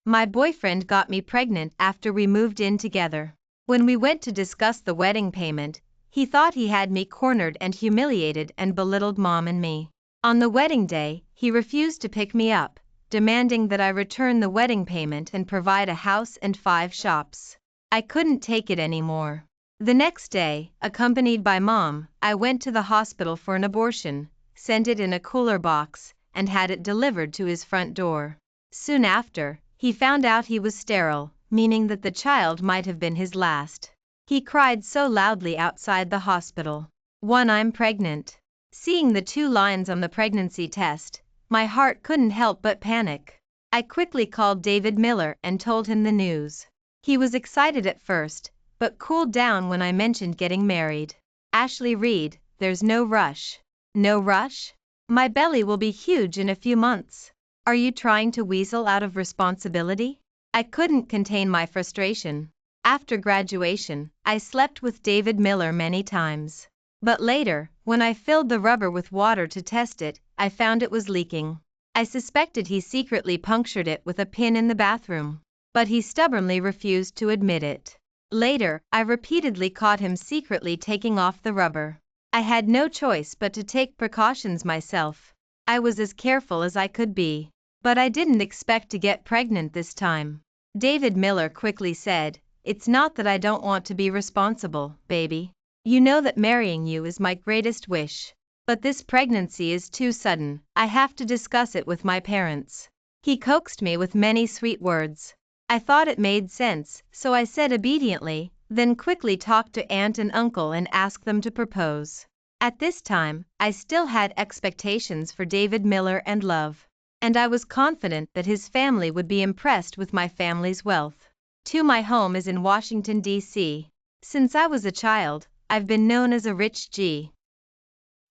My boyfriend got me pregnant after we moved in together. When we went to discuss the wedding payment, he thought he had me cornered and humiliated and belittled Mom and me. On the wedding day, he refused to pick me up, demanding that I return the wedding payment and provide a house and 5 shops. I couldn't take it anymore. The next day, accompanied by Mom, I went to the hospital for an abortion, sent it in a cooler box, and had it delivered to his front door. Soon after, he found out he was sterile, meaning that the child might have been his last. He cried so loudly outside the hospital. I'm pregnant. Seeing the 2 lines on the pregnancy test, my heart couldn't help but panic. I quickly called David Miller and told him the news. He was excited at first, but cooled down when I mentioned getting married. Ashley Reed, there's no rush. No rush? My belly will be huge in a few months. Are you trying to weasel out of responsibility? I couldn't contain my frustration. After graduation, I slept with David Miller many times. But later, when I filled the rubber with water to test it, I found it was leaking. I suspected he secretly punctured it with a pin in the bathroom. But he stubbornly refused to admit it. Later, I repeatedly caught him secretly taking off the rubber. I had no choice but to take precautions myself. I was as careful as I could be. But I didn't expect to get pregnant this time. David Miller quickly said, "It's not that I don't want to be responsible, baby. You know that marrying you is my greatest wish. But this pregnancy is too sudden, I have to discuss it with my parents." He coaxed me with many sweet words. I thought it made sense, so I said obediently, then quickly talked to aunt and uncle and asked them to propose. At this time, I still had expectations for David Miller and love. And I was confident that his family would be impressed with my family's wealth. My home is in Washington, D.C. Since I was a child, I've been known as a rich G.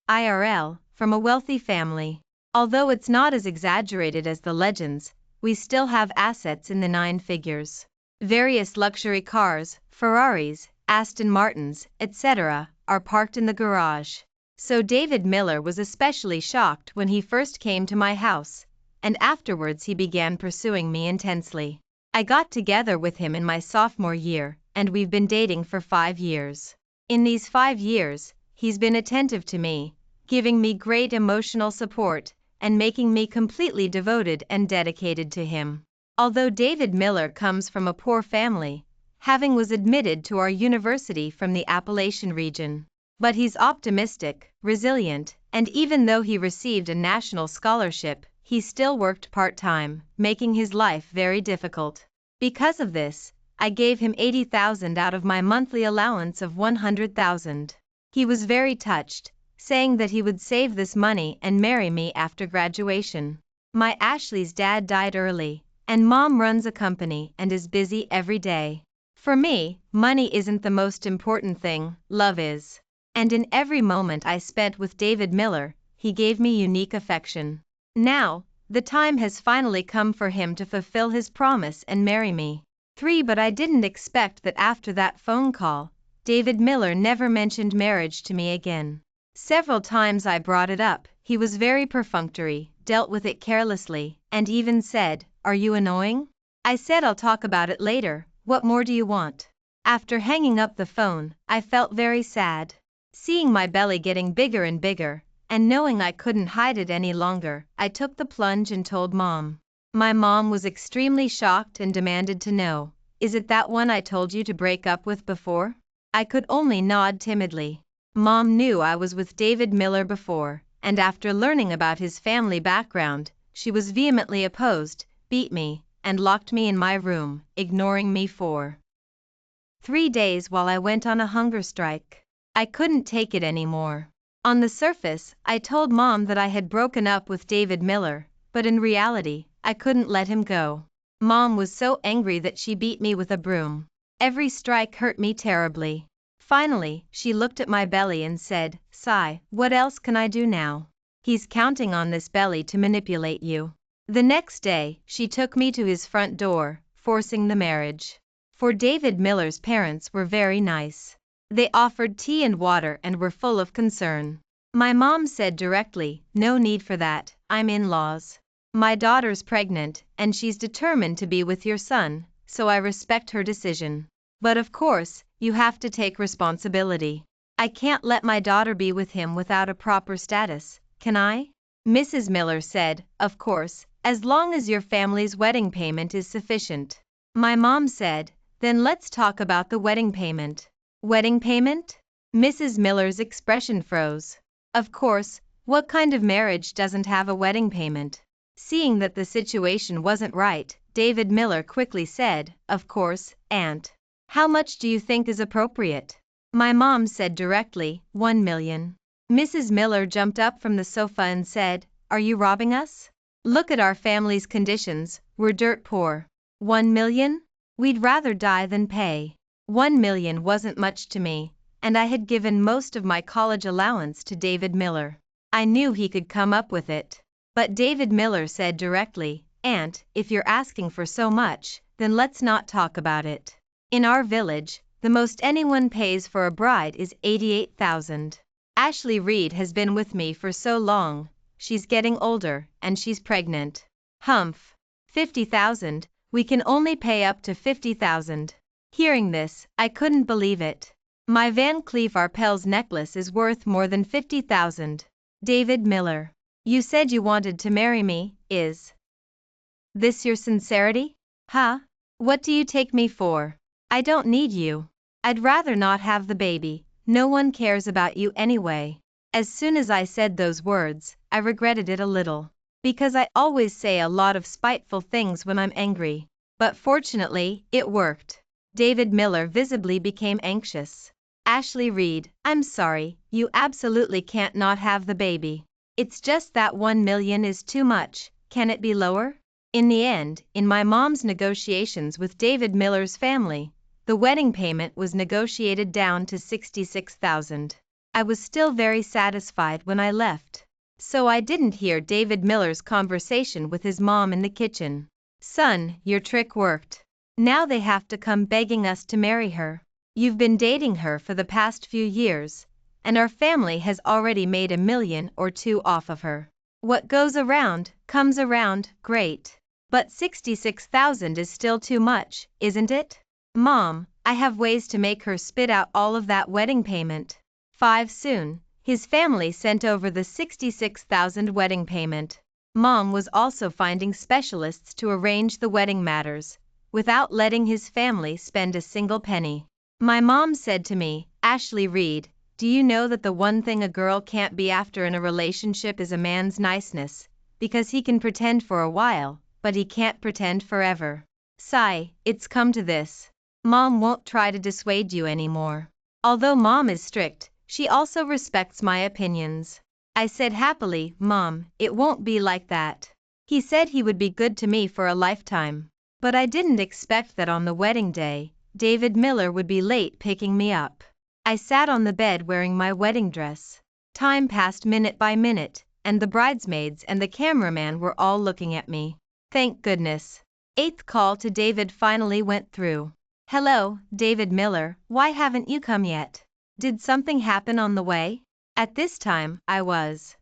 IRL, from a wealthy family. Although it's not as exaggerated as the legends, we still have assets in the 9 figures. Various luxury cars, Ferraris, Aston Martins, etc., are parked in the garage. So David Miller was especially shocked when he first came to my house, and afterwards he began pursuing me intensely. I got together with him in my sophomore year, and we've been dating for 5 years. In these 5 years, he's been attentive to me, giving me great emotional support, and making me completely devoted and dedicated to him. Although David Miller comes from a poor family, having was admitted to our university from the Appalachian region. But he's optimistic, resilient, and even though he received a national scholarship, he still worked part-time, making his life very difficult. Because of this, I gave him $80,000 out of my monthly allowance of $100,000. He was very touched, saying that he would save this money and marry me after graduation. My Ashley's dad died early, and Mom runs a company and is busy every day. For me, money isn't the most important thing, love is. And in every moment I spent with David Miller, he gave me unique affection. Now, the time has finally come for him to fulfill his promise and marry me. But I didn't expect that after that phone call, David Miller never mentioned marriage to me again. Several times I brought it up, he was very perfunctory, dealt with it carelessly, and even said, "Are you annoying?" I said I'll talk about it later, what more do you want? After hanging up the phone, I felt very sad. Seeing my belly getting bigger and bigger, and knowing I couldn't hide it any longer, I took the plunge and told Mom. My mom was extremely shocked and demanded to know, "Is it that one I told you to break up with before?" I could only nod timidly. Mom knew I was with David Miller before, and after learning about his family background, she was vehemently opposed, beat me, and locked me in my room, ignoring me for 3 days while I went on a hunger strike. I couldn't take it anymore. On the surface, I told Mom that I had broken up with David Miller, but in reality, I couldn't let him go. Mom was so angry that she beat me with a broom. Every strike hurt me terribly. Finally, she looked at my belly and said, "Sigh, what else can I do now? He's counting on this belly to manipulate you." The next day, she took me to his front door, forcing the marriage. For David Miller's parents were very nice. They offered tea and water and were full of concern. My mom said directly, "No need for that, I'm in-laws." My daughter's pregnant, and she's determined to be with your son, so I respect her decision. But of course, you have to take responsibility. I can't let my daughter be with him without a proper status, can I? Mrs. Miller said, of course, as long as your family's wedding payment is sufficient. My mom said, then let's talk about the wedding payment. Wedding payment? Mrs. Miller's expression froze. Of course, what kind of marriage doesn't have a wedding payment? Seeing that the situation wasn't right, David Miller quickly said, of course, Aunt. How much do you think is appropriate? My mom said directly, 1 million. Mrs. Miller jumped up from the sofa and said, are you robbing us? Look at our family's conditions, we're dirt poor. 1 million? We'd rather die than pay. 1 million wasn't much to me, and I had given most of my college allowance to David Miller. I knew he could come up with it. But David Miller said directly, Aunt, if you're asking for so much, then let's not talk about it. In our village, the most anyone pays for a bride is $88,000. Ashley Reed has been with me for so long, she's getting older, and she's pregnant. Humph. 50,000, we can only pay up to 50,000. Hearing this, I couldn't believe it. My Van Cleef Arpels necklace is worth more than 50,000. David Miller. You said you wanted to marry me, is this your sincerity? Huh? What do you take me for? I don't need you. I'd rather not have the baby, no one cares about you anyway. As soon as I said those words, I regretted it a little. Because I always say a lot of spiteful things when I'm angry. But fortunately, it worked. David Miller visibly became anxious. Ashley Reed, I'm sorry, you absolutely can't not have the baby. It's just that 1 million is too much, can it be lower? In the end, in my mom's negotiations with David Miller's family, the wedding payment was negotiated down to 66,000. I was still very satisfied when I left. So I didn't hear David Miller's conversation with his mom in the kitchen. Son, your trick worked. Now they have to come begging us to marry her. You've been dating her for the past few years, and our family has already made $1 million or $2 million off of her. What goes around, comes around, great. But 66,000 is still too much, isn't it? Mom, I have ways to make her spit out all of that wedding payment. 5 soon, his family sent over the 66,000 wedding payment. Mom was also finding specialists to arrange the wedding matters, without letting his family spend a single penny. My mom said to me, Ashley Reed, do you know that the one thing a girl can't be after in a relationship is a man's niceness, because he can pretend for a while, but he can't pretend forever. Sigh, it's come to this. Mom won't try to dissuade you anymore. Although Mom is strict, she also respects my opinions. I said happily, Mom, it won't be like that. He said he would be good to me for a lifetime. But I didn't expect that on the wedding day, David Miller would be late picking me up. I sat on the bed wearing my wedding dress. Time passed minute by minute, and the bridesmaids and the cameraman were all looking at me. Thank goodness. 8th call to David finally went through. Hello, David Miller, why haven't you come yet? Did something happen on the way? At this time, I was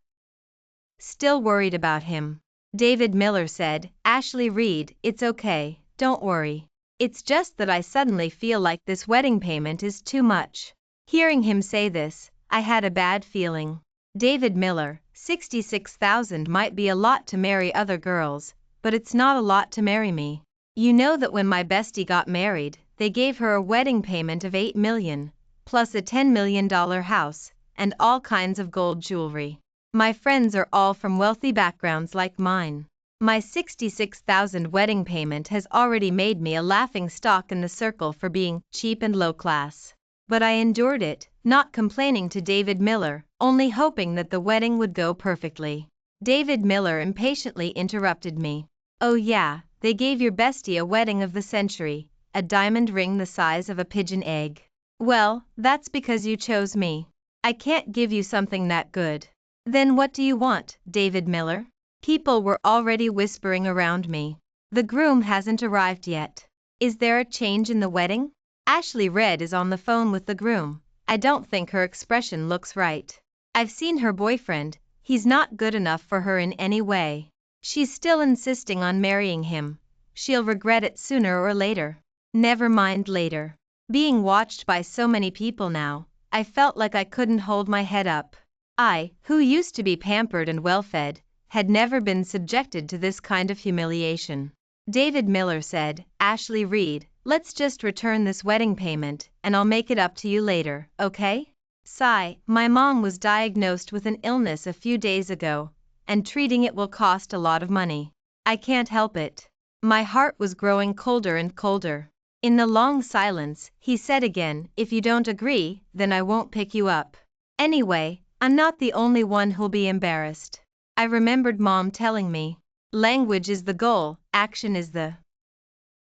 still worried about him. David Miller said, Ashley Reed, it's okay, don't worry. It's just that I suddenly feel like this wedding payment is too much. Hearing him say this, I had a bad feeling. David Miller, 66,000 might be a lot to marry other girls, but it's not a lot to marry me. You know that when my bestie got married, they gave her a wedding payment of $8 million, plus a $10 million house, and all kinds of gold jewelry. My friends are all from wealthy backgrounds like mine. My 66,000 wedding payment has already made me a laughing stock in the circle for being cheap and low class. But I endured it, not complaining to David Miller, only hoping that the wedding would go perfectly. David Miller impatiently interrupted me. Oh yeah, they gave your bestie a wedding of the century, a diamond ring the size of a pigeon egg. Well, that's because you chose me. I can't give you something that good. Then what do you want, David Miller? People were already whispering around me. The groom hasn't arrived yet. Is there a change in the wedding? Ashley Reed is on the phone with the groom. I don't think her expression looks right. I've seen her boyfriend, he's not good enough for her in any way. She's still insisting on marrying him. She'll regret it sooner or later. Never mind later. Being watched by so many people now, I felt like I couldn't hold my head up. I, who used to be pampered and well-fed, had never been subjected to this kind of humiliation. David Miller said, "Ashley Reed, let's just return this wedding payment, and I'll make it up to you later, okay?" Sigh, my mom was diagnosed with an illness a few days ago, and treating it will cost a lot of money. I can't help it. My heart was growing colder and colder. In the long silence, he said again, "If you don't agree, then I won't pick you up. Anyway, I'm not the only one who'll be embarrassed." I remembered Mom telling me, language is the goal, action is the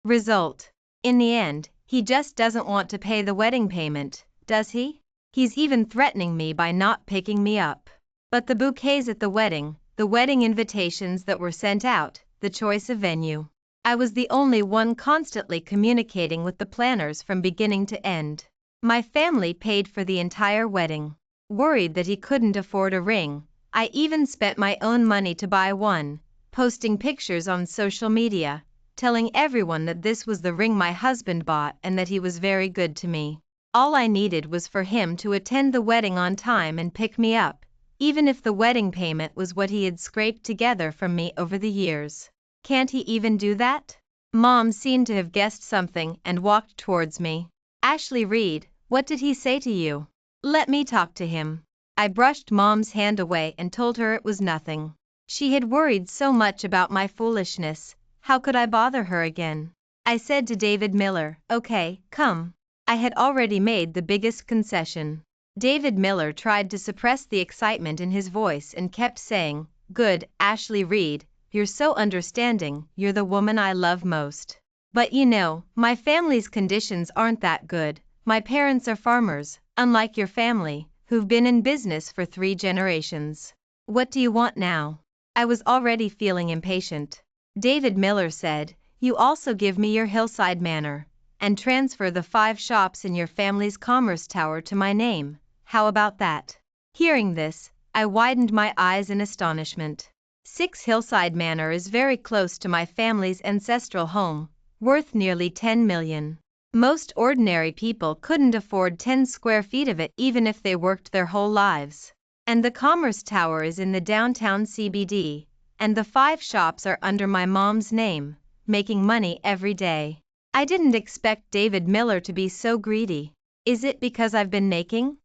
result. In the end, he just doesn't want to pay the wedding payment, does he? He's even threatening me by not picking me up. But the bouquets at the wedding invitations that were sent out, the choice of venue. I was the only one constantly communicating with the planners from beginning to end. My family paid for the entire wedding. Worried that he couldn't afford a ring, I even spent my own money to buy one, posting pictures on social media, telling everyone that this was the ring my husband bought and that he was very good to me. All I needed was for him to attend the wedding on time and pick me up, even if the wedding payment was what he had scraped together from me over the years. Can't he even do that? Mom seemed to have guessed something and walked towards me. "Ashley Reed, what did he say to you? Let me talk to him." I brushed Mom's hand away and told her it was nothing. She had worried so much about my foolishness, how could I bother her again? I said to David Miller, "Okay, come." I had already made the biggest concession. David Miller tried to suppress the excitement in his voice and kept saying, "Good, Ashley Reed. You're so understanding, you're the woman I love most. But you know, my family's conditions aren't that good. My parents are farmers, unlike your family, who've been in business for 3 generations. What do you want now?" I was already feeling impatient. David Miller said, "You also give me your hillside manor, and transfer the 5 shops in your family's commerce tower to my name. How about that?" Hearing this, I widened my eyes in astonishment. 6 Hillside Manor is very close to my family's ancestral home, worth nearly 10 million. Most ordinary people couldn't afford 10 square feet of it even if they worked their whole lives. And the Commerce Tower is in the downtown CBD, and the 5 shops are under my mom's name, making money every day. I didn't expect David Miller to be so greedy. Is it because I've been making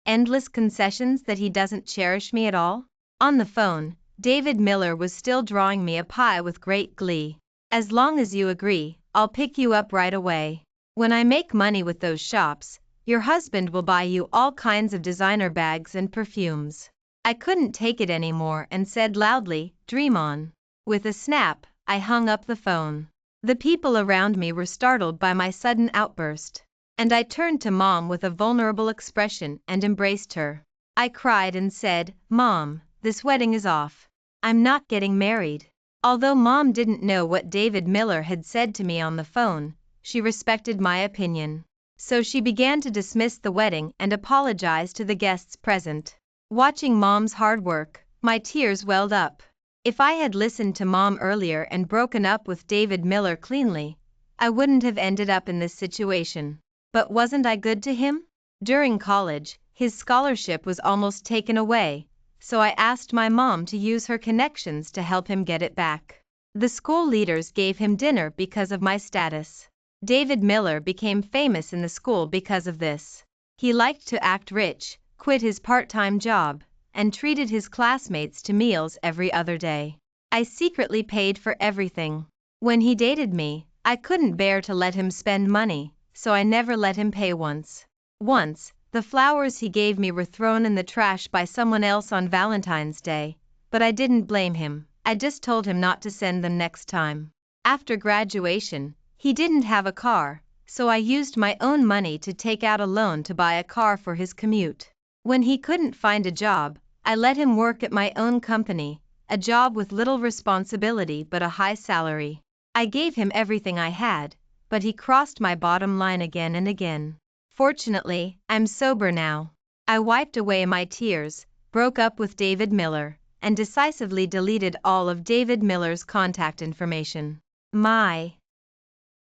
endless concessions that he doesn't cherish me at all? On the phone, David Miller was still drawing me a pie with great glee. "As long as you agree, I'll pick you up right away. When I make money with those shops, your husband will buy you all kinds of designer bags and perfumes." I couldn't take it anymore and said loudly, "Dream on." With a snap, I hung up the phone. The people around me were startled by my sudden outburst, and I turned to Mom with a vulnerable expression and embraced her. I cried and said, "Mom, this wedding is off. I'm not getting married." Although Mom didn't know what David Miller had said to me on the phone, she respected my opinion. So she began to dismiss the wedding and apologize to the guests present. Watching Mom's hard work, my tears welled up. If I had listened to Mom earlier and broken up with David Miller cleanly, I wouldn't have ended up in this situation. But wasn't I good to him? During college, his scholarship was almost taken away, so I asked my mom to use her connections to help him get it back. The school leaders gave him dinner because of my status. David Miller became famous in the school because of this. He liked to act rich, quit his part-time job, and treated his classmates to meals every other day. I secretly paid for everything. When he dated me, I couldn't bear to let him spend money, so I never let him pay once. Once, the flowers he gave me were thrown in the trash by someone else on Valentine's Day, but I didn't blame him. I just told him not to send them next time. After graduation, he didn't have a car, so I used my own money to take out a loan to buy a car for his commute. When he couldn't find a job, I let him work at my own company, a job with little responsibility but a high salary. I gave him everything I had, but he crossed my bottom line again and again. Fortunately, I'm sober now. I wiped away my tears, broke up with David Miller, and decisively deleted all of David Miller's contact information. My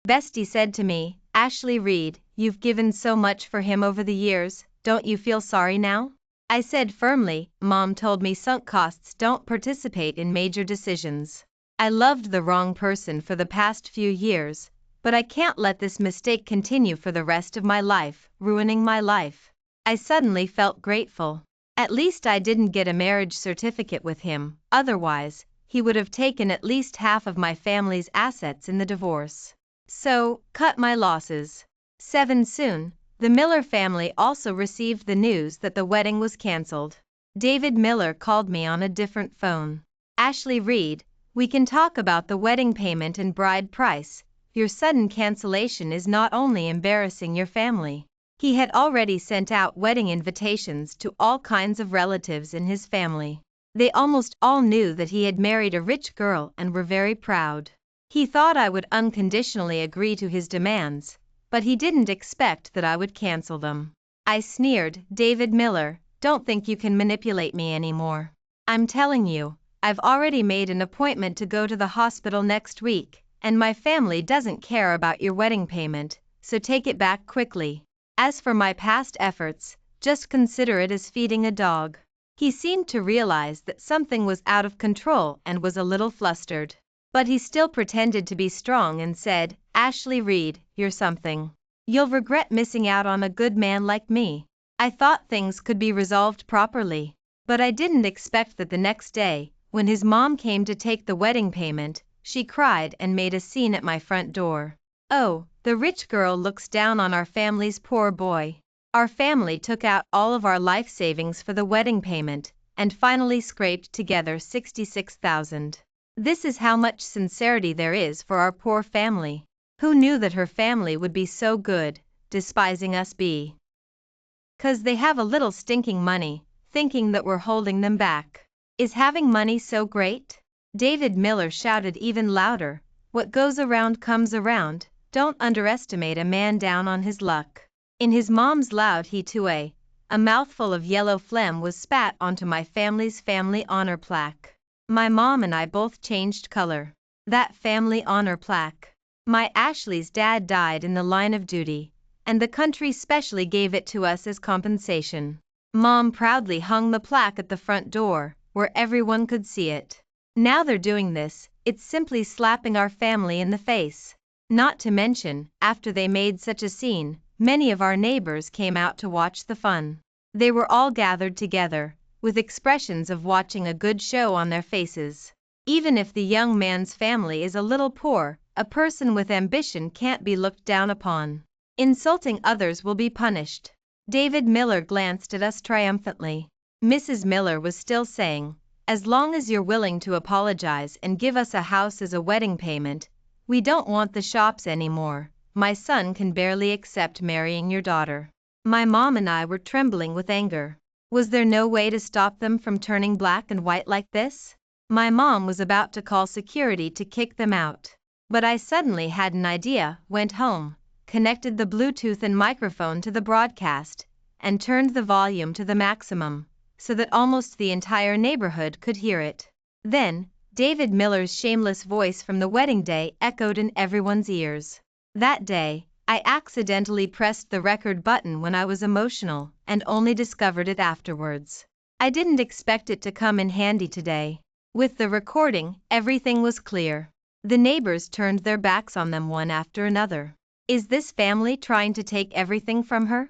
bestie said to me, "Ashley Reed, you've given so much for him over the years, don't you feel sorry now?" I said firmly, "Mom told me sunk costs don't participate in major decisions. I loved the wrong person for the past few years, but I can't let this mistake continue for the rest of my life, ruining my life." I suddenly felt grateful. At least I didn't get a marriage certificate with him, otherwise, he would have taken at least half of my family's assets in the divorce. So, cut my losses. 7 Soon, the Miller family also received the news that the wedding was cancelled. David Miller called me on a different phone. "Ashley Reed, we can talk about the wedding payment and bride price. Your sudden cancellation is not only embarrassing your family." He had already sent out wedding invitations to all kinds of relatives in his family. They almost all knew that he had married a rich girl and were very proud. He thought I would unconditionally agree to his demands, but he didn't expect that I would cancel them. I sneered, "David Miller, don't think you can manipulate me anymore. I'm telling you, I've already made an appointment to go to the hospital next week, and my family doesn't care about your wedding payment, so take it back quickly. As for my past efforts, just consider it as feeding a dog." He seemed to realize that something was out of control and was a little flustered. But he still pretended to be strong and said, "Ashley Reed, you're something. You'll regret missing out on a good man like me." I thought things could be resolved properly, but I didn't expect that the next day, when his mom came to take the wedding payment, she cried and made a scene at my front door. "Oh, the rich girl looks down on our family's poor boy." Our family took out all of our life savings for the wedding payment, and finally scraped together $66,000. This is how much sincerity there is for our poor family. Who knew that her family would be so good, despising us because they have a little stinking money, thinking that we're holding them back. Is having money so great? David Miller shouted even louder, "What goes around comes around, don't underestimate a man down on his luck." In his mom's loud he too a mouthful of yellow phlegm was spat onto my family's family honor plaque. My mom and I both changed color. That family honor plaque. My Ashley's dad died in the line of duty, and the country specially gave it to us as compensation. Mom proudly hung the plaque at the front door, where everyone could see it. Now they're doing this, it's simply slapping our family in the face. Not to mention, after they made such a scene, many of our neighbors came out to watch the fun. They were all gathered together, with expressions of watching a good show on their faces. Even if the young man's family is a little poor, a person with ambition can't be looked down upon. Insulting others will be punished. David Miller glanced at us triumphantly. Mrs. Miller was still saying, "As long as you're willing to apologize and give us a house as a wedding payment, we don't want the shops anymore. My son can barely accept marrying your daughter." My mom and I were trembling with anger. Was there no way to stop them from turning black and white like this? My mom was about to call security to kick them out. But I suddenly had an idea, went home, connected the Bluetooth and microphone to the broadcast, and turned the volume to the maximum, so that almost the entire neighborhood could hear it. Then, David Miller's shameless voice from the wedding day echoed in everyone's ears. That day, I accidentally pressed the record button when I was emotional, and only discovered it afterwards. I didn't expect it to come in handy today. With the recording, everything was clear. The neighbors turned their backs on them one after another. Is this family trying to take everything from her?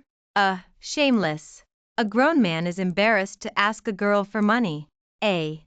Shameless. A grown man is embarrassed to ask a girl for money. A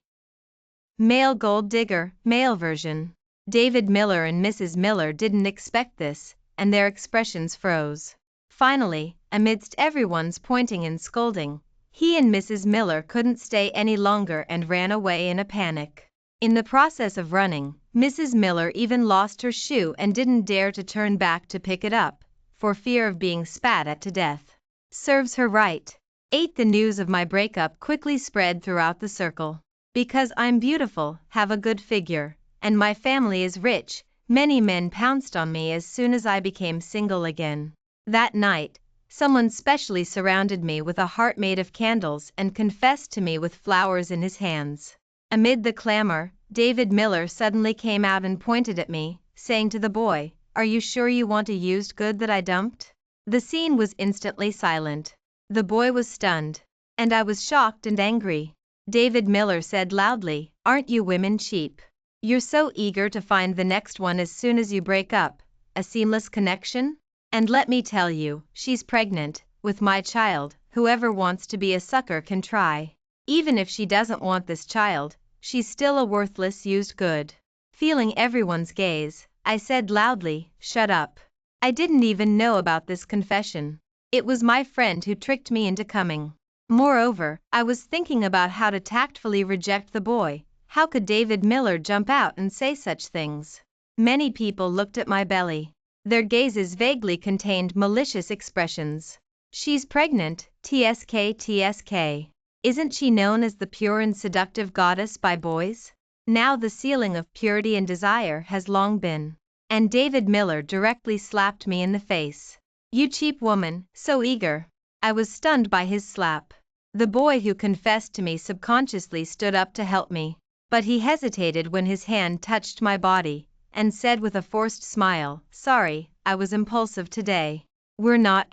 male gold digger, male version. David Miller and Mrs. Miller didn't expect this, and their expressions froze. Finally, amidst everyone's pointing and scolding, he and Mrs. Miller couldn't stay any longer and ran away in a panic. In the process of running, Mrs. Miller even lost her shoe and didn't dare to turn back to pick it up, for fear of being spat at to death. Serves her right. 8 The news of my breakup quickly spread throughout the circle. Because I'm beautiful, have a good figure, and my family is rich, many men pounced on me as soon as I became single again. That night, someone specially surrounded me with a heart made of candles and confessed to me with flowers in his hands. Amid the clamor, David Miller suddenly came out and pointed at me, saying to the boy, "Are you sure you want a used good that I dumped?" The scene was instantly silent. The boy was stunned. And I was shocked and angry. David Miller said loudly, "Aren't you women cheap? You're so eager to find the next one as soon as you break up, a seamless connection? And let me tell you, she's pregnant, with my child. Whoever wants to be a sucker can try. Even if she doesn't want this child, she's still a worthless used good." Feeling everyone's gaze, I said loudly, "Shut up. I didn't even know about this confession. It was my friend who tricked me into coming." Moreover, I was thinking about how to tactfully reject the boy. How could David Miller jump out and say such things? Many people looked at my belly. Their gazes vaguely contained malicious expressions. "She's pregnant, TSK TSK. Isn't she known as the pure and seductive goddess by boys? Now the ceiling of purity and desire has long been." And David Miller directly slapped me in the face. "You cheap woman, so eager." I was stunned by his slap. The boy who confessed to me subconsciously stood up to help me, but he hesitated when his hand touched my body, and said with a forced smile, "Sorry, I was impulsive today. We're not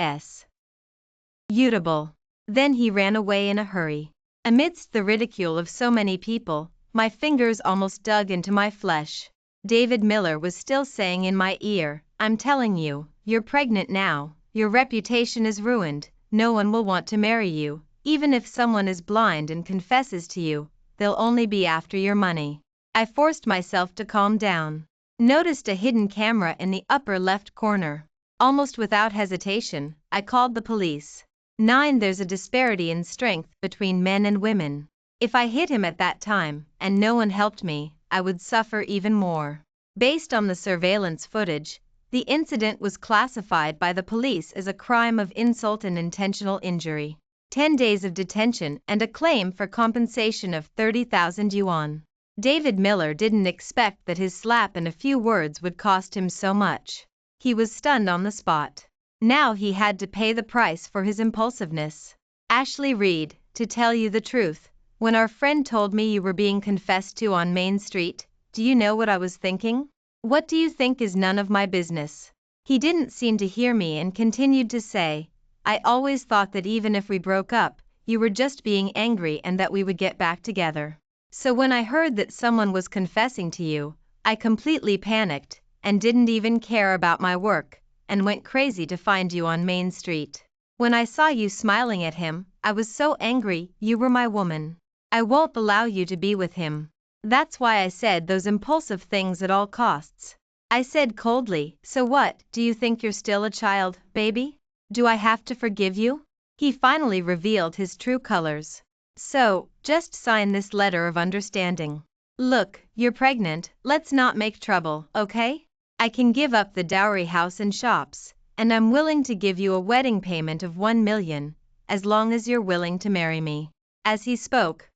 suitable." Then he ran away in a hurry. Amidst the ridicule of so many people, my fingers almost dug into my flesh. David Miller was still saying in my ear, "I'm telling you, you're pregnant now, your reputation is ruined. No one will want to marry you. Even if someone is blind and confesses to you, they'll only be after your money." I forced myself to calm down. Noticed a hidden camera in the upper left corner. Almost without hesitation, I called the police. There's a disparity in strength between men and women. If I hit him at that time, and no one helped me, I would suffer even more. Based on the surveillance footage, the incident was classified by the police as a crime of insult and intentional injury. 10 days of detention and a claim for compensation of 30,000 yuan. David Miller didn't expect that his slap and a few words would cost him so much. He was stunned on the spot. Now he had to pay the price for his impulsiveness. Ashley Reed, to tell you the truth, when our friend told me you were being confessed to on Main Street, do you know what I was thinking? What do you think is none of my business? He didn't seem to hear me and continued to say, "I always thought that even if we broke up, you were just being angry and that we would get back together. So when I heard that someone was confessing to you, I completely panicked, and didn't even care about my work, and went crazy to find you on Main Street. When I saw you smiling at him, I was so angry. You were my woman. I won't allow you to be with him. That's why I said those impulsive things at all costs." I said coldly, "So what, do you think you're still a child, baby? Do I have to forgive you?" He finally revealed his true colors. "So, just sign this letter of understanding. Look, you're pregnant, let's not make trouble, okay? I can give up the dowry house and shops, and I'm willing to give you a wedding payment of 1 million, as long as you're willing to marry me." As he spoke,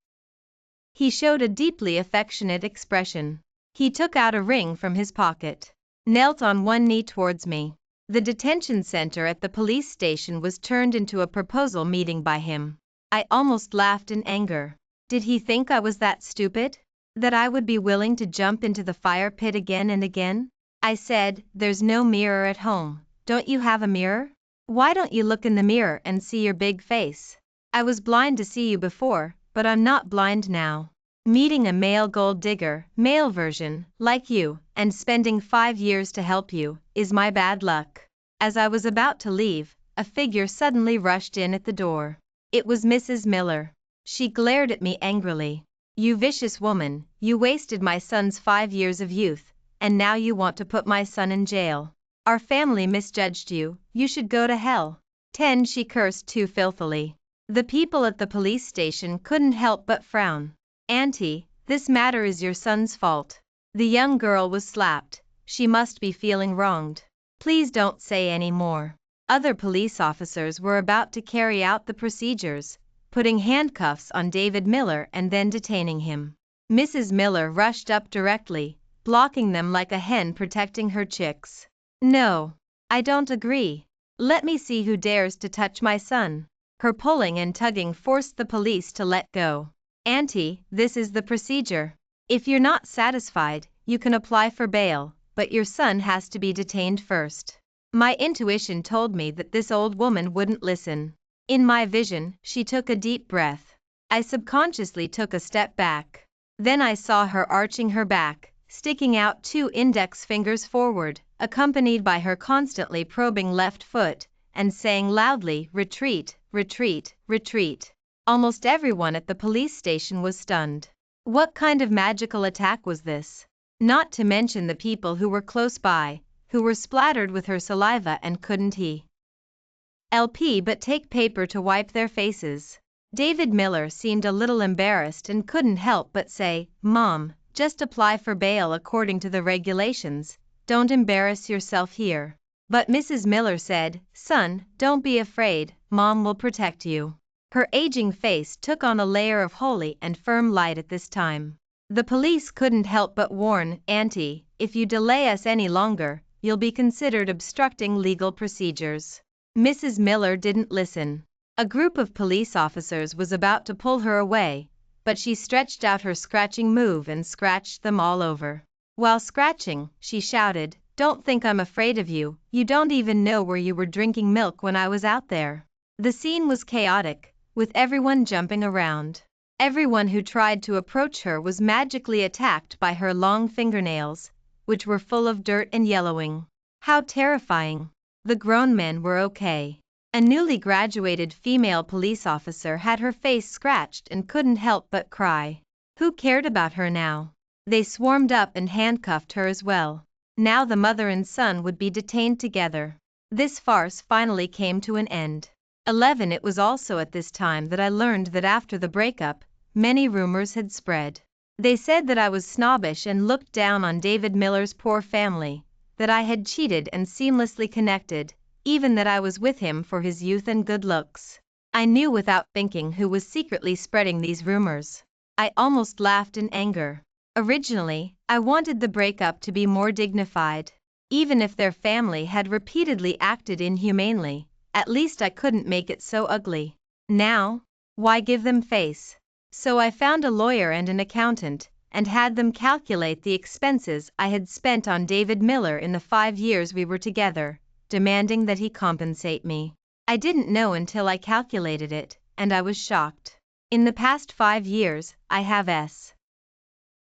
he showed a deeply affectionate expression. He took out a ring from his pocket, knelt on one knee towards me. The detention center at the police station was turned into a proposal meeting by him. I almost laughed in anger. Did he think I was that stupid? That I would be willing to jump into the fire pit again and again? I said, "There's no mirror at home. Don't you have a mirror? Why don't you look in the mirror and see your big face? I was blind to see you before, but I'm not blind now. Meeting a male gold digger, male version, like you, and spending 5 years to help you, is my bad luck." As I was about to leave, a figure suddenly rushed in at the door. It was Mrs. Miller. She glared at me angrily. "You vicious woman, you wasted my son's 5 years of youth, and now you want to put my son in jail. Our family misjudged you, you should go to hell." She cursed too filthily. The people at the police station couldn't help but frown. "Auntie, this matter is your son's fault. The young girl was slapped, she must be feeling wronged. Please don't say any more." Other police officers were about to carry out the procedures, putting handcuffs on David Miller and then detaining him. Mrs. Miller rushed up directly, blocking them like a hen protecting her chicks. "No, I don't agree. Let me see who dares to touch my son. Her pulling and tugging forced the police to let go. Auntie, this is the procedure. If you're not satisfied, you can apply for bail, but your son has to be detained first. My intuition told me that this old woman wouldn't listen. In my vision, she took a deep breath. I subconsciously took a step back. Then I saw her arching her back, sticking out 2 index fingers forward, accompanied by her constantly probing left foot, and saying loudly, "Retreat, retreat, retreat." Almost everyone at the police station was stunned. What kind of magical attack was this? Not to mention the people who were close by, who were splattered with her saliva and couldn't help but take paper to wipe their faces. David Miller seemed a little embarrassed and couldn't help but say, "Mom, just apply for bail according to the regulations, don't embarrass yourself here." But Mrs. Miller said, "Son, don't be afraid, Mom will protect you." Her aging face took on a layer of holy and firm light at this time. The police couldn't help but warn, "Auntie, if you delay us any longer, you'll be considered obstructing legal procedures." Mrs. Miller didn't listen. A group of police officers was about to pull her away, but she stretched out her scratching move and scratched them all over. While scratching, she shouted, "Don't think I'm afraid of you, you don't even know where you were drinking milk when I was out there." The scene was chaotic, with everyone jumping around. Everyone who tried to approach her was magically attacked by her long fingernails, which were full of dirt and yellowing. How terrifying! The grown men were okay. A newly graduated female police officer had her face scratched and couldn't help but cry. Who cared about her now? They swarmed up and handcuffed her as well. Now the mother and son would be detained together. This farce finally came to an end. It was also at this time that I learned that after the breakup, many rumors had spread. They said that I was snobbish and looked down on David Miller's poor family, that I had cheated and seamlessly connected, even that I was with him for his youth and good looks. I knew without thinking who was secretly spreading these rumors. I almost laughed in anger. Originally, I wanted the breakup to be more dignified. Even if their family had repeatedly acted inhumanely, at least I couldn't make it so ugly. Now, why give them face? So I found a lawyer and an accountant, and had them calculate the expenses I had spent on David Miller in the 5 years we were together, demanding that he compensate me. I didn't know until I calculated it, and I was shocked. In the past 5 years, I have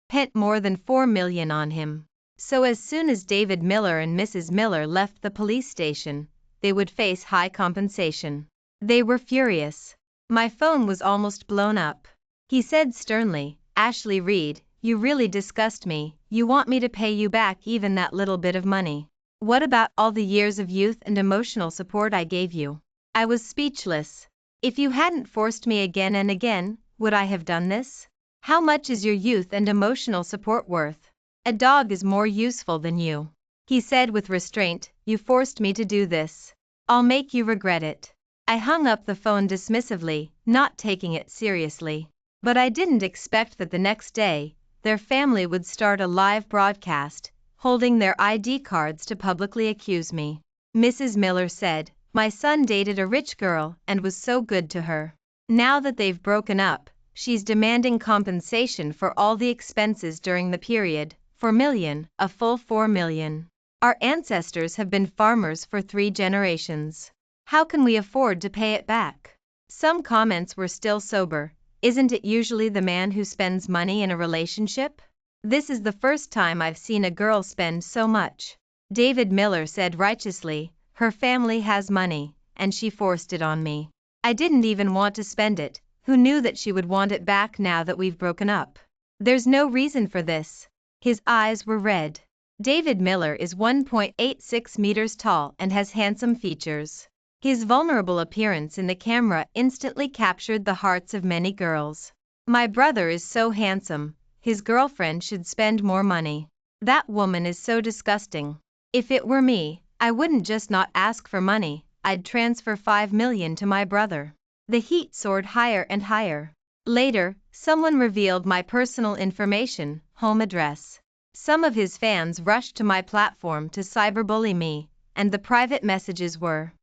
spent more than $4 million on him. So as soon as David Miller and Mrs. Miller left the police station, they would face high compensation. They were furious. My phone was almost blown up. He said sternly, "Ashley Reed, you really disgust me, you want me to pay you back even that little bit of money. What about all the years of youth and emotional support I gave you?" I was speechless. If you hadn't forced me again and again, would I have done this? How much is your youth and emotional support worth? A dog is more useful than you. He said with restraint, "You forced me to do this. I'll make you regret it." I hung up the phone dismissively, not taking it seriously. But I didn't expect that the next day, their family would start a live broadcast, holding their ID cards to publicly accuse me. Mrs. Miller said, "My son dated a rich girl and was so good to her. Now that they've broken up, she's demanding compensation for all the expenses during the period, $4 million, a full $4 million. Our ancestors have been farmers for 3 generations. How can we afford to pay it back?" Some comments were still sober. "Isn't it usually the man who spends money in a relationship? This is the first time I've seen a girl spend so much." David Miller said righteously, "Her family has money, and she forced it on me. I didn't even want to spend it. Who knew that she would want it back now that we've broken up? There's no reason for this." His eyes were red. David Miller is 1.86 meters tall and has handsome features. His vulnerable appearance in the camera instantly captured the hearts of many girls. "My brother is so handsome, his girlfriend should spend more money. That woman is so disgusting. If it were me, I wouldn't just not ask for money, I'd transfer $5 million to my brother." The heat soared higher and higher. Later, someone revealed my personal information, home address. Some of his fans rushed to my platform to cyberbully me, and the private messages were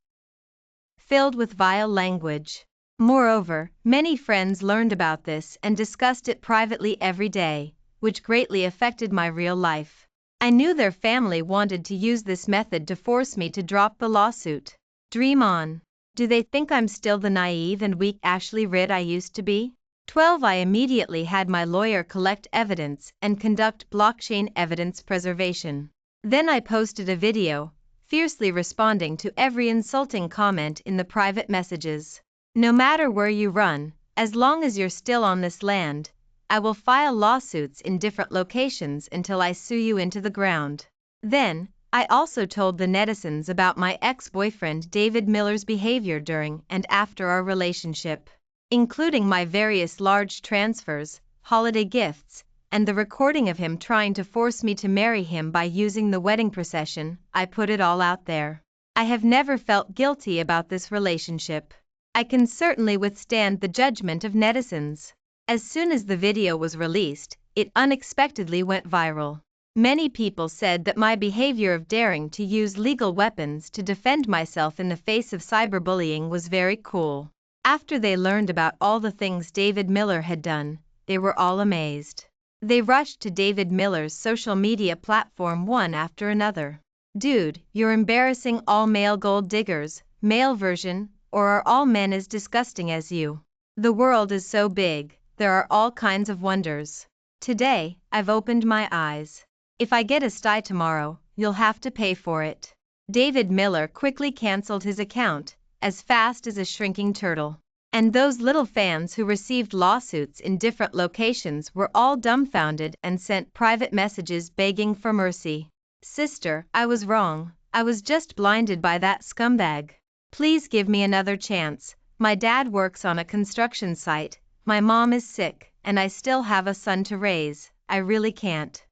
filled with vile language. Moreover, many friends learned about this and discussed it privately every day, which greatly affected my real life. I knew their family wanted to use this method to force me to drop the lawsuit. Dream on. Do they think I'm still the naive and weak Ashley Ridd I used to be? 12. I immediately had my lawyer collect evidence and conduct blockchain evidence preservation. Then I posted a video, fiercely responding to every insulting comment in the private messages. No matter where you run, as long as you're still on this land, I will file lawsuits in different locations until I sue you into the ground. Then, I also told the netizens about my ex-boyfriend David Miller's behavior during and after our relationship, including my various large transfers, holiday gifts, and the recording of him trying to force me to marry him by using the wedding procession. I put it all out there. I have never felt guilty about this relationship. I can certainly withstand the judgment of netizens. As soon as the video was released, it unexpectedly went viral. Many people said that my behavior of daring to use legal weapons to defend myself in the face of cyberbullying was very cool. After they learned about all the things David Miller had done, they were all amazed. They rushed to David Miller's social media platform one after another. Dude, you're embarrassing all male gold diggers, male version, or are all men as disgusting as you? The world is so big, there are all kinds of wonders. Today, I've opened my eyes. If I get a sty tomorrow, you'll have to pay for it. David Miller quickly canceled his account, as fast as a shrinking turtle. And those little fans who received lawsuits in different locations were all dumbfounded and sent private messages begging for mercy. Sister, I was wrong. I was just blinded by that scumbag. Please give me another chance. My dad works on a construction site, my mom is sick, and I still have a son to raise. I really can't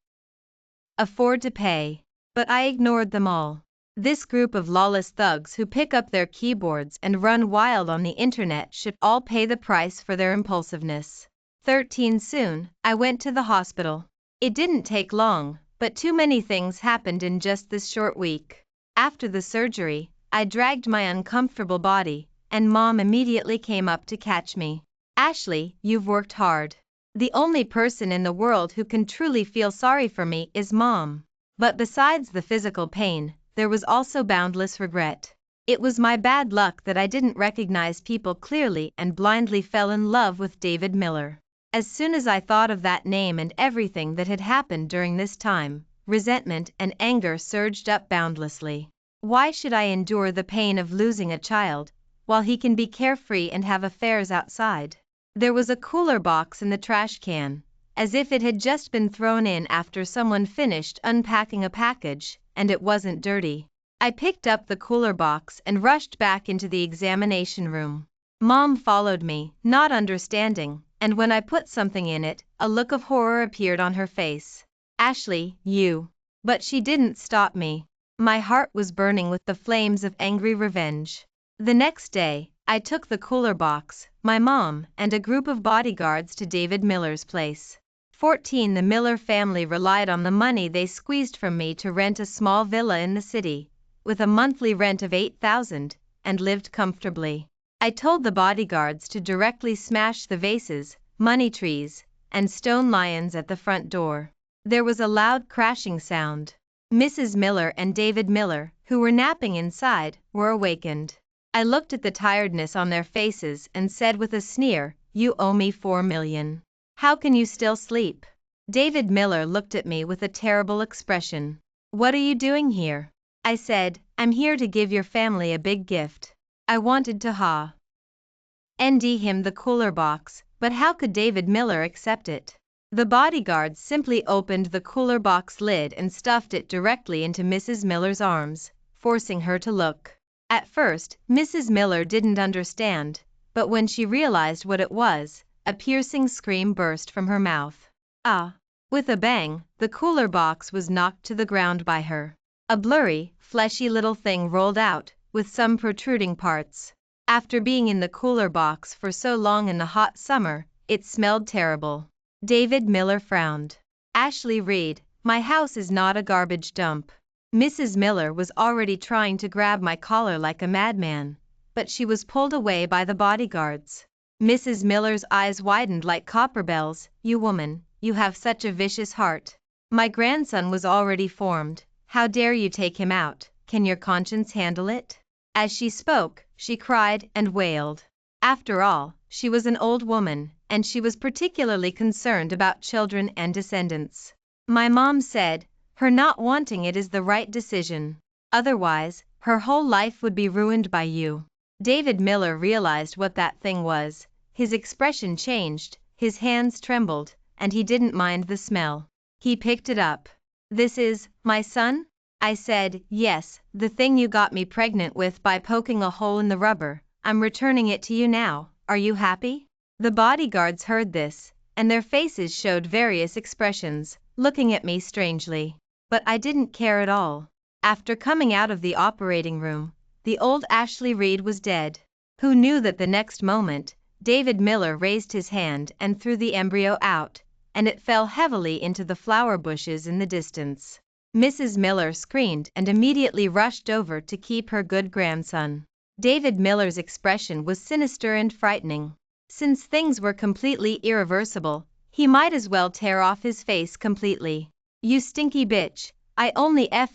afford to pay. But I ignored them all. This group of lawless thugs who pick up their keyboards and run wild on the internet should all pay the price for their impulsiveness. 13. Soon, I went to the hospital. It didn't take long, but too many things happened in just this short week. After the surgery, I dragged my uncomfortable body, and Mom immediately came up to catch me. Ashley, you've worked hard. The only person in the world who can truly feel sorry for me is Mom. But besides the physical pain, there was also boundless regret. It was my bad luck that I didn't recognize people clearly and blindly fell in love with David Miller. As soon as I thought of that name and everything that had happened during this time, resentment and anger surged up boundlessly. Why should I endure the pain of losing a child, while he can be carefree and have affairs outside? There was a cooler box in the trash can, as if it had just been thrown in after someone finished unpacking a package, and it wasn't dirty. I picked up the cooler box and rushed back into the examination room. Mom followed me, not understanding, and when I put something in it, a look of horror appeared on her face. Ashley, you. But she didn't stop me. My heart was burning with the flames of angry revenge. The next day, I took the cooler box, my mom, and a group of bodyguards to David Miller's place. 14. The Miller family relied on the money they squeezed from me to rent a small villa in the city, with a monthly rent of $8,000, and lived comfortably. I told the bodyguards to directly smash the vases, money trees, and stone lions at the front door. There was a loud crashing sound. Mrs. Miller and David Miller, who were napping inside, were awakened. I looked at the tiredness on their faces and said with a sneer, "You owe me $4 million. How can you still sleep?" David Miller looked at me with a terrible expression. "What are you doing here?" I said, "I'm here to give your family a big gift." I wanted to hand him the cooler box, but how could David Miller accept it? The bodyguards simply opened the cooler box lid and stuffed it directly into Mrs. Miller's arms, forcing her to look. At first, Mrs. Miller didn't understand, but when she realized what it was, a piercing scream burst from her mouth. Ah! With a bang, the cooler box was knocked to the ground by her. A blurry, fleshy little thing rolled out, with some protruding parts. After being in the cooler box for so long in the hot summer, it smelled terrible. David Miller frowned. "Ashley Reid, my house is not a garbage dump." Mrs. Miller was already trying to grab my collar like a madman, but she was pulled away by the bodyguards. Mrs. Miller's eyes widened like copper bells. "You woman, you have such a vicious heart. My grandson was already formed. How dare you take him out? Can your conscience handle it?" As she spoke, she cried and wailed. After all, she was an old woman, and she was particularly concerned about children and descendants. My mom said, "Her not wanting it is the right decision. Otherwise, her whole life would be ruined by you." David Miller realized what that thing was. His expression changed, his hands trembled, and he didn't mind the smell. He picked it up. "This is my son?" I said. "Yes, the thing you got me pregnant with by poking a hole in the rubber. I'm returning it to you now. Are you happy?" The bodyguards heard this, and their faces showed various expressions, looking at me strangely. But I didn't care at all. After coming out of the operating room, the old Ashley Reed was dead. Who knew that the next moment, David Miller raised his hand and threw the embryo out, and it fell heavily into the flower bushes in the distance. Mrs. Miller screamed and immediately rushed over to keep her good grandson. David Miller's expression was sinister and frightening. Since things were completely irreversible, he might as well tear off his face completely. "You stinky bitch, I only ed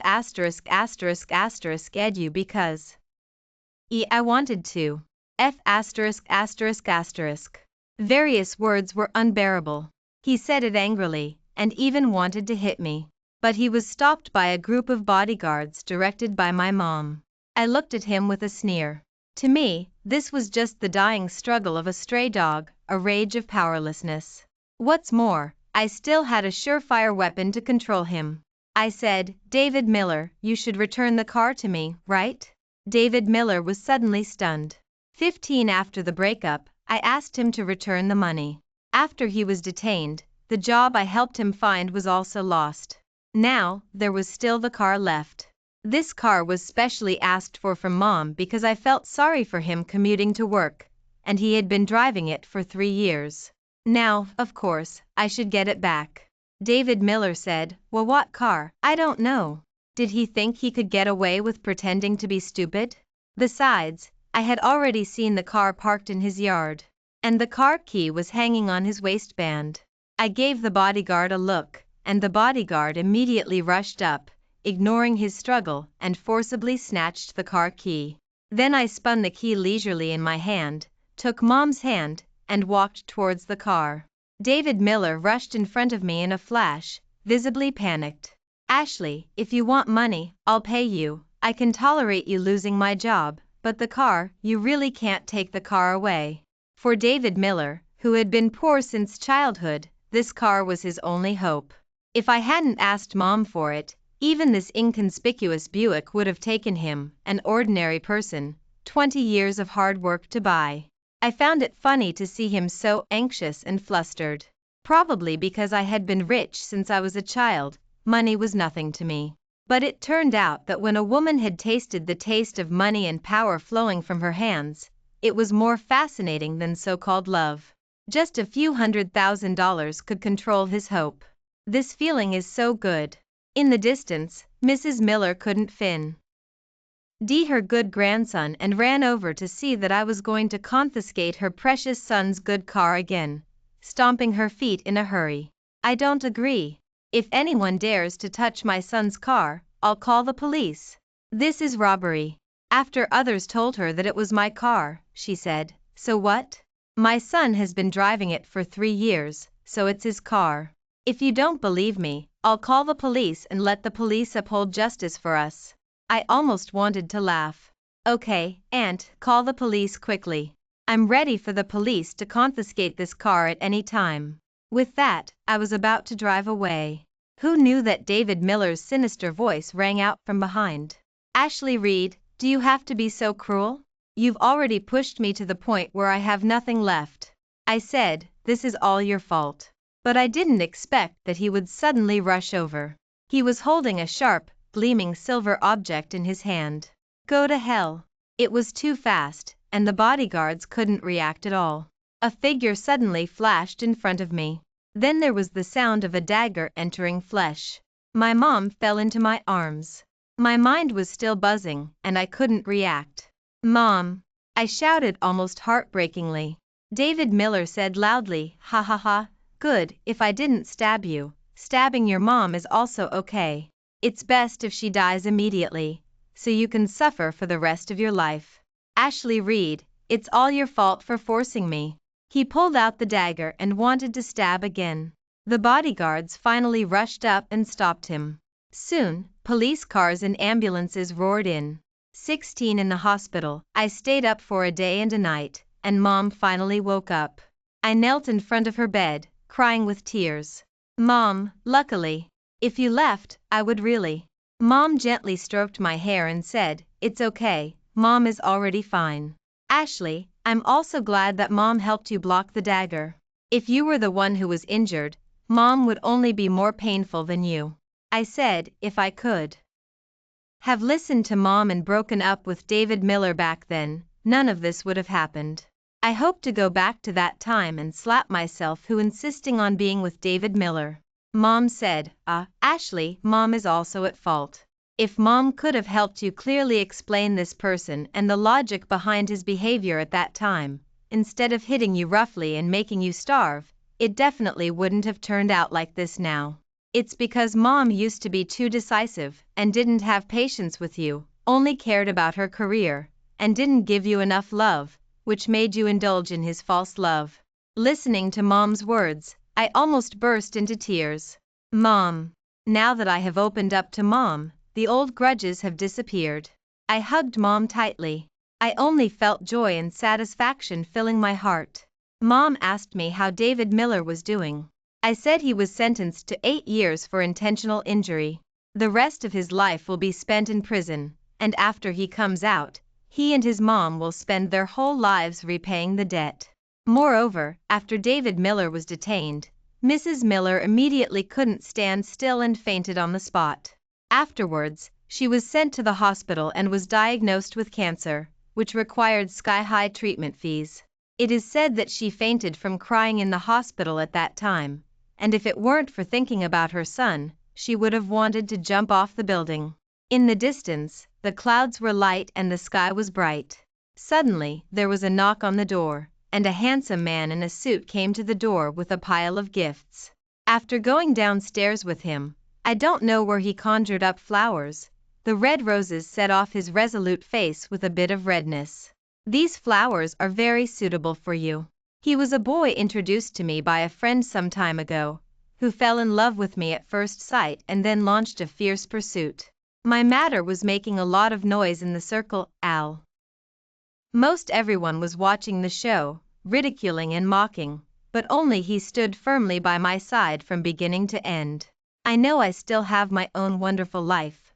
you because I wanted to. Various words were unbearable. He said it angrily, and even wanted to hit me. But he was stopped by a group of bodyguards directed by my mom. I looked at him with a sneer. To me, this was just the dying struggle of a stray dog, a rage of powerlessness. What's more, I still had a surefire weapon to control him. I said, "David Miller, you should return the car to me, right?" David Miller was suddenly stunned. 15 after the breakup, I asked him to return the money. After he was detained, the job I helped him find was also lost. Now, there was still the car left. This car was specially asked for from Mom because I felt sorry for him commuting to work, and he had been driving it for 3 years. Now, of course, I should get it back. David Miller said, "Well, what car?" "I don't know." Did he think he could get away with pretending to be stupid? Besides, I had already seen the car parked in his yard, and the car key was hanging on his waistband. I gave the bodyguard a look, and the bodyguard immediately rushed up, ignoring his struggle, and forcibly snatched the car key. Then I spun the key leisurely in my hand, took Mom's hand, and walked towards the car. David Miller rushed in front of me in a flash, visibly panicked. "Ashley, if you want money, I'll pay you. I can tolerate you losing my job, but the car, you really can't take the car away." For David Miller, who had been poor since childhood, this car was his only hope. If I hadn't asked Mom for it, even this inconspicuous Buick would have taken him, an ordinary person, 20 years of hard work to buy. I found it funny to see him so anxious and flustered. Probably because I had been rich since I was a child, money was nothing to me. But it turned out that when a woman had tasted the taste of money and power flowing from her hands, it was more fascinating than so-called love. Just a few $100,000 could control his hope. This feeling is so good. In the distance, Mrs. Miller couldn't fin. Her good grandson and ran over to see that I was going to confiscate her precious son's good car again, stomping her feet in a hurry. "I don't agree. If anyone dares to touch my son's car, I'll call the police. This is robbery." After others told her that it was my car, she said, "So what? My son has been driving it for 3 years, so it's his car. If you don't believe me, I'll call the police and let the police uphold justice for us." I almost wanted to laugh. "Okay, Aunt, call the police quickly. I'm ready for the police to confiscate this car at any time." With that, I was about to drive away. Who knew that David Miller's sinister voice rang out from behind? "Ashley Reed, do you have to be so cruel? You've already pushed me to the point where I have nothing left." I said, "This is all your fault." But I didn't expect that he would suddenly rush over. He was holding a sharp, gleaming silver object in his hand. Go to hell. It was too fast, and the bodyguards couldn't react at all. A figure suddenly flashed in front of me. Then there was the sound of a dagger entering flesh. My mom fell into my arms. My mind was still buzzing, and I couldn't react. "Mom!" I shouted almost heartbreakingly. David Miller said loudly, "Ha ha ha, good, if I didn't stab you. Stabbing your mom is also okay. It's best if she dies immediately, so you can suffer for the rest of your life. Ashley Reed, it's all your fault for forcing me." He pulled out the dagger and wanted to stab again. The bodyguards finally rushed up and stopped him. Soon, police cars and ambulances roared in. 16 in the hospital. I stayed up for a day and a night, and Mom finally woke up. I knelt in front of her bed, crying with tears. "Mom, luckily. If you left, I would really." Mom gently stroked my hair and said, "It's okay, Mom is already fine." "Ashley, I'm also glad that Mom helped you block the dagger. If you were the one who was injured, Mom would only be more painful than you." I said, if I could have listened to Mom and broken up with David Miller back then, none of this would have happened. I hope to go back to that time and slap myself who insisting on being with David Miller. Mom said, Ashley, Mom is also at fault. If Mom could have helped you clearly explain this person and the logic behind his behavior at that time, instead of hitting you roughly and making you starve, it definitely wouldn't have turned out like this now. It's because Mom used to be too decisive and didn't have patience with you, only cared about her career, and didn't give you enough love, which made you indulge in his false love. Listening to Mom's words, I almost burst into tears. Mom. Now that I have opened up to Mom, the old grudges have disappeared. I hugged Mom tightly. I only felt joy and satisfaction filling my heart. Mom asked me how David Miller was doing. I said he was sentenced to 8 years for intentional injury. The rest of his life will be spent in prison, and after he comes out, he and his mom will spend their whole lives repaying the debt. Moreover, after David Miller was detained, Mrs. Miller immediately couldn't stand still and fainted on the spot. Afterwards, she was sent to the hospital and was diagnosed with cancer, which required sky-high treatment fees. It is said that she fainted from crying in the hospital at that time, and if it weren't for thinking about her son, she would have wanted to jump off the building. In the distance, the clouds were light and the sky was bright. Suddenly, there was a knock on the door, and a handsome man in a suit came to the door with a pile of gifts. After going downstairs with him, I don't know where he conjured up flowers. The red roses set off his resolute face with a bit of redness. "These flowers are very suitable for you." He was a boy introduced to me by a friend some time ago, who fell in love with me at first sight and then launched a fierce pursuit. My matter was making a lot of noise in the circle, Al. Most everyone was watching the show, ridiculing and mocking, but only he stood firmly by my side from beginning to end. I know I still have my own wonderful life,